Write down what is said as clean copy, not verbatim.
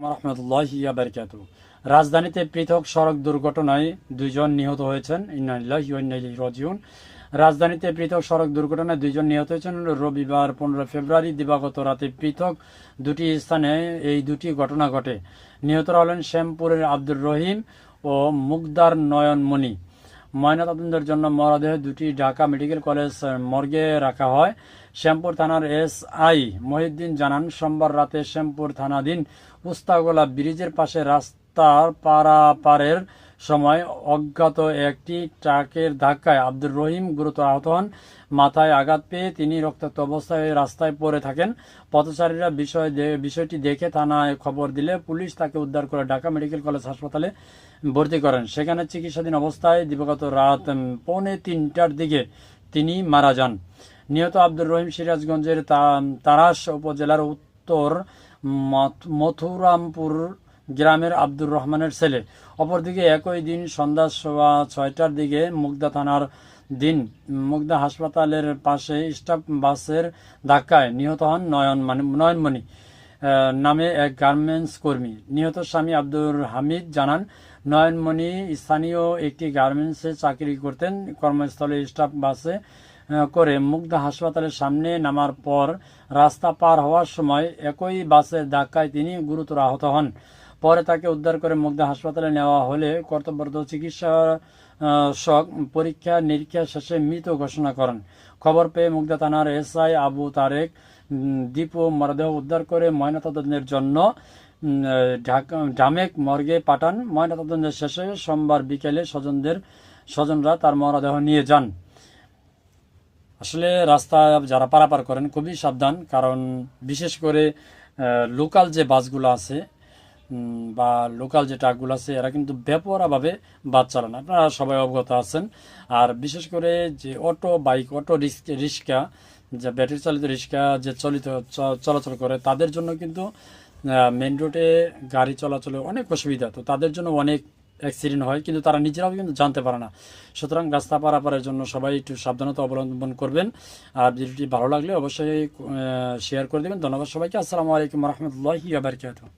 রাহমাতুল্লাহি ওয়া বারাকাতুহু। রাজধানীতে পৃথক সড়ক দুর্ঘটনায় 2 জন নিহত হয়েছেন। ইন্না লিল্লাহি ওয়া ইন্না ইলাইহি রাজিউন। রাজধানীতে পৃথক সড়ক দুর্ঘটনায় 2 জন নিহত হয়েছেন। রবিবার 15 ফেব্রুয়ারি দিবাগত রাতে পৃথক দুটি স্থানে এই দুটি ঘটনা ঘটে। নিহতরা হলেন শ্যামপুরের আব্দুর রহিম ও মুগদার নয়নমণি। ময়নাতদন্তের জন্য মরদেহ দুটি ঢাকা মেডিকেল কলেজ মর্গে রাখা হয়। শ্যামপুর থানার এসআই মহিউদ্দিন জানান, সোমবার রাতে শ্যামপুর থানাধীন উস্তাগোলা ব্রিজের পাশে রাস্তার পারাপারের সময় অজ্ঞাত একটি ট্রাকের ধাক্কায় আব্দুর রহিম গুরুতর আহত হন। মাথায় আঘাত পেয়ে তিনি রক্তাক্ত অবস্থায় রাস্তায় পড়ে থাকেন। পথচারীরা বিষয়টি দেখে থানায় খবর দিলে পুলিশ তাকে উদ্ধার করে ঢাকা মেডিকেল কলেজ হাসপাতালে ভর্তি করেন। সেখানে চিকিৎসাধীন অবস্থায় দিবাগত রাত 2:45টার দিকে তিনি মারা যান। নিহত আব্দুর রহিম সিরাজগঞ্জের তারাস উপজেলার উত্তর মথুরামপুর গ্রামের আব্দুর রহমানের ছেলে। অপরদিকে একই দিন সন্ধ্যা 6টার দিকে মুগদা হাসপাতালের পাশে স্টাফ বাসের ধাক্কায় নিহত হন নয়নমণি নামে এক গার্মেন্টস কর্মী। নিহত স্বামী আব্দুর হামিদ জানান, নয়নমণি স্থানীয় একটি গার্মেন্টসে চাকরি করতেন। কর্মস্থলে স্টাফ বাসে করে মুগদা হাসপাতালের সামনে নামার পর রাস্তা পার হওয়ার সময় একই বাসের ধাক্কায় তিনি গুরুতর আহত হন। পরে তাকে উদ্ধার করে মুগদা হাসপাতালে নেওয়া হলে কর্তব্যরত চিকিৎসক পরীক্ষা নিরীক্ষা শেষে মৃত ঘোষণা করেন। খবর পেয়ে মুগদা থানার এসআই আবু তারেক দীপু মরদেহ উদ্ধার করে ময়নাতদন্তের জন্য ঢামেক মর্গে পাঠান। ময়নাতদন্তের শেষে সোমবার বিকেলে স্বজনরা তার মরদেহ নিয়ে যান। আসলে রাস্তা যারা পারাপার করেন খুবই সাবধান, কারণ বিশেষ করে লোকাল যে বাসগুলো আছে বা লোকাল যে ট্রাকগুলো আছে এরা কিন্তু বেপরোয়াভাবে বাস চালান, আপনারা সবাই অবগত আছেন। আর বিশেষ করে যে অটো বাইক অটো রিক্সা যে ব্যাটারি চালিত রিক্সা যে চলাচল করে তাদের জন্য কিন্তু মেন রোডে গাড়ি চলাচলে অনেক অসুবিধা, তো তাদের জন্য অনেক অ্যাক্সিডেন্ট হয়, কিন্তু তারা নিজেরাও কিন্তু জানতে পারে না। সুতরাং রাস্তা পারাপারের জন্য সবাই একটু সাবধানতা অবলম্বন করবেন। আর ভিডিওটি ভালো লাগলে অবশ্যই শেয়ার করে দেবেন। ধন্যবাদ সবাইকে। আসসালামু আলাইকুম রহমতুল্লাহি ওয়া বারাকাতুহু।